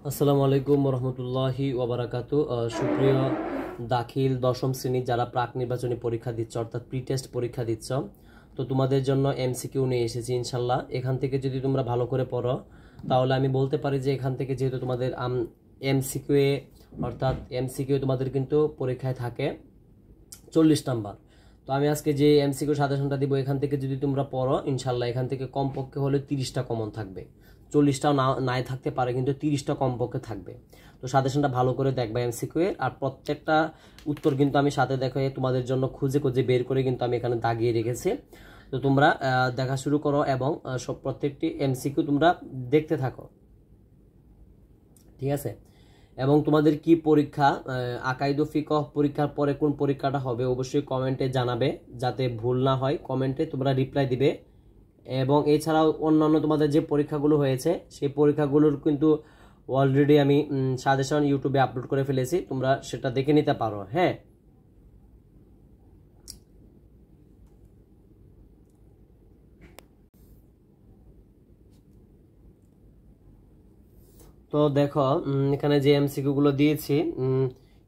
আসসালামু আলাইকুম রহমতুল্লাহি ওবারাকাতু। সুপ্রিয় দাখিল দশম শ্রেণীর যারা প্রাক নির্বাচনী পরীক্ষা দিচ্ছ অর্থাৎ প্রি টেস্ট পরীক্ষা দিচ্ছ, তো তোমাদের জন্য এমসিকিউ নিয়ে এসেছি ইনশাল্লাহ। এখান থেকে যদি তোমরা ভালো করে পড়ো তাহলে আমি বলতে পারি যে এখান থেকে যেহেতু তোমাদের এমসিকিউ অর্থাৎ এমসিকিউ তোমাদের কিন্তু পরীক্ষায় থাকে 40 নাম্বার। তো আমি আজকে যে এমসিকিউ সাজেশনটা দিব এখান থেকে যদি তোমরা পড়ো ইনশাল্লাহ এখান থেকে কমপক্ষে হলে 30টা কমন থাকবে। 40টাও নাই থাকতে পারে কিন্তু 30টা কমপক্ষে থাকবে। তো সাজেশনটা ভালো করে দেখবে এমসিকিউ এর, আর প্রত্যেকটা উত্তর কিন্তু আমি সাথে দেখে তোমাদের জন্য খুঁজে খুঁজে বের করে কিন্তু আমি এখানে দাগিয়ে রেখেছি। তো তোমরা দেখা শুরু করো এবং সব প্রত্যেকটি এমসিকিউ তোমরা দেখতে থাকো, ঠিক আছে। এবং তোমাদের কি পরীক্ষা আকাইদু ফিকহ পরীক্ষার পরে কোন পরীক্ষাটা হবে অবশ্যই কমেন্টে জানাবে, যাতে ভুল না হয়। কমেন্টে তোমরা রিপ্লাই দিবে। এবং এছাড়াও অন্যান্য তোমাদের যে পরীক্ষাগুলো হয়েছে সেই পরীক্ষাগুলোর কিন্তু অলরেডি আমি সাজেশন ইউটিউবে আপলোড করে ফেলেছি, তোমরা সেটা দেখে নিতে পারো। হ্যাঁ, তো দেখো এখানে যে এমসিকিউ গুলো দিয়েছি,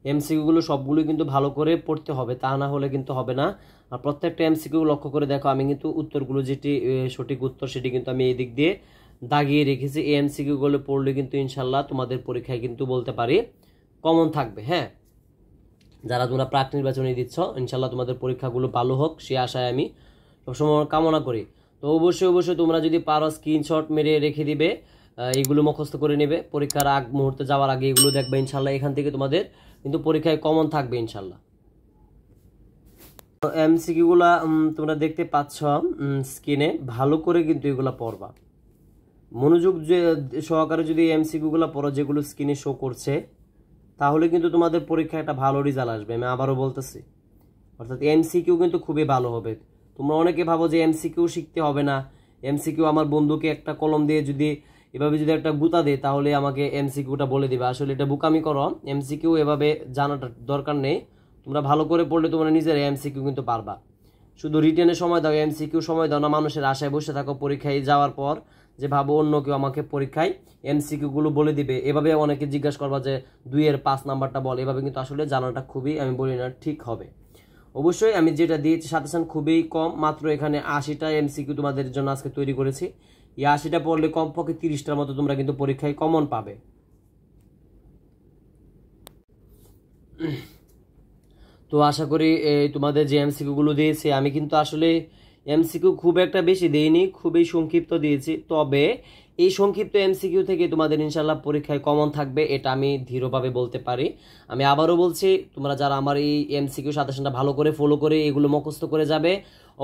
এমসিকিউ গুলো সবগুলো কিন্তু ভালো করে পড়তে হবে, তা না হলে কিন্তু হবে না। আর প্রত্যেকটা এমসিকিউ লক্ষ্য করে দেখো, আমি কিন্তু উত্তরগুলো যেটি সঠিক উত্তর সেটি কিন্তু আমি এই দিক দিয়ে দাগিয়ে রেখেছি। এই এমসিকিউ গুলো পড়লে কিন্তু ইনশাল্লাহ তোমাদের পরীক্ষায় কিন্তু বলতে পারি কমন থাকবে। হ্যাঁ, যারা তোমরা প্রাক নির্বাচনী দিচ্ছ ইনশাল্লাহ তোমাদের পরীক্ষাগুলো ভালো হোক সে আশায় আমি সবসময় কামনা করি। তো অবশ্যই তোমরা যদি পারো স্ক্রিনশট মেরে রেখে দিবে, এইগুলো মুখস্থ করে নেবে, পরীক্ষার আগ মুহূর্তে যাওয়ার আগে এগুলো দেখবে ইনশাল্লাহ এখান থেকে তোমাদের কিন্তু পরীক্ষায় কমন থাকবে ইনশাল্লাহ। এমসিকিউ গুলা তোমরা দেখতে পাচ্ছ স্ক্রিনে, ভালো করে কিন্তু এগুলা পড়বা, মনোযোগ যে সহকারে যদি এমসিকিউ গুলা পড়ো যেগুলো স্ক্রিনে শো করছে, তাহলে কিন্তু তোমাদের পরীক্ষায় একটা ভালো রেজাল্ট আসবে। আমি আবারও বলতেছি, অর্থাৎ এমসিকিউ কিন্তু খুবই ভালো হবে। তোমরা অনেকে ভাবো যে এমসিকিউ শিখতে হবে না, এমসিকিউ আমার বন্ধুকে একটা কলম দিয়ে যদি এভাবে যদি একটা গুতা দেয় তাহলে আমাকে এমসিকিউটা বলে দিবে। আসলে এটা বোকামি করো, এমসিকিউ এভাবে জানাটা দরকার নেই। তোমরা ভালো করে পড়লে তোমরা নিজের এমসিকিউ কিন্তু পারবা। শুধু রিটেনের সময় দাও, এমসিকিউ সময় দাও না, মানুষের আশায় বসে থাকো পরীক্ষায় যাওয়ার পর যে ভাবো অন্য কেউ আমাকে পরীক্ষায় এমসিকিউ গুলো বলে দিবে। এভাবে অনেকে জিজ্ঞাসা করবা যে 2-এর 5 নাম্বারটা বল, এভাবে কিন্তু আসলে জানাটা খুবই আমি বলি না ঠিক হবে। অবশ্যই আমি যেটা দিয়েছি সাজেশন খুবই কম, মাত্র এখানে 80টা এমসিকিউ তোমাদের জন্য আজকে তৈরি করেছি। এই 80টা পড়লে কমপক্ষে 30টার মতো তোমরা কিন্তু পরীক্ষায় কমন পাবে। তো আশা করি তোমাদের যে এমসিকিউ গুলো দিয়েছি আমি কিন্তু আসলে এমসিকিউ খুব একটা বেশি দেইনি, খুবই সংক্ষিপ্ত দিয়েছি। তবে এই সংক্ষিপ্ত এমসিকিউ থেকে তোমাদের ইনশাল্লাহ পরীক্ষায় কমন থাকবে, এটা আমি দৃঢ়ভাবে বলতে পারি। আমি আবারও বলছি, তোমরা যারা আমার এই এমসিকিউ সাজেশনটা ভালো করে ফলো করে এগুলো মুখস্থ করে যাবে,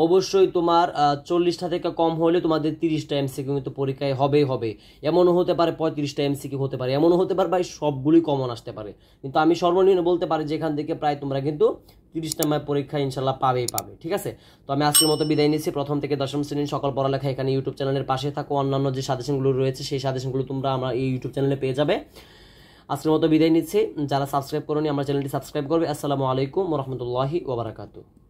অবশ্যই তোমার 40টা থেকে কম হলে তোমাদের 30টা এমসিকিউ কিন্তু পরীক্ষায় হবে। এমনও হতে পারে 35টা এমসিকিউ হতে পারে, এমনও হতে পারে ভাই সবগুলি কমন আসতে পারে। কিন্তু আমি সর্বনিম্ন বলতে পারি যে এখান থেকে প্রায় তোমরা কিন্তু 30 নাম্বার পরীক্ষা ইনশাল্লাহ পাবে। ঠিক আছে, তো আমি আজকের মতো বিদায় নিচ্ছি। প্রথম থেকে দশম শ্রেণীর সকল পড়ালেখা এখানে ইউটিউব চ্যানেলের পাশে থাকো, অন্যান্য যে সাজেশনগুলো রয়েছে সেই সাজেশনগুলো তোমরা আমার এই ইউটিউব চ্যানেলে পেয়ে যাবে। আজকের মতো বিদায় নিচ্ছি। যারা সাবস্ক্রাইব করোনি আমার চ্যানেলটি সাবস্ক্রাইব করবে। আসসালামু আলাইকুম ওয়া রাহমাতুল্লাহি ওয়া বারাকাতুহু।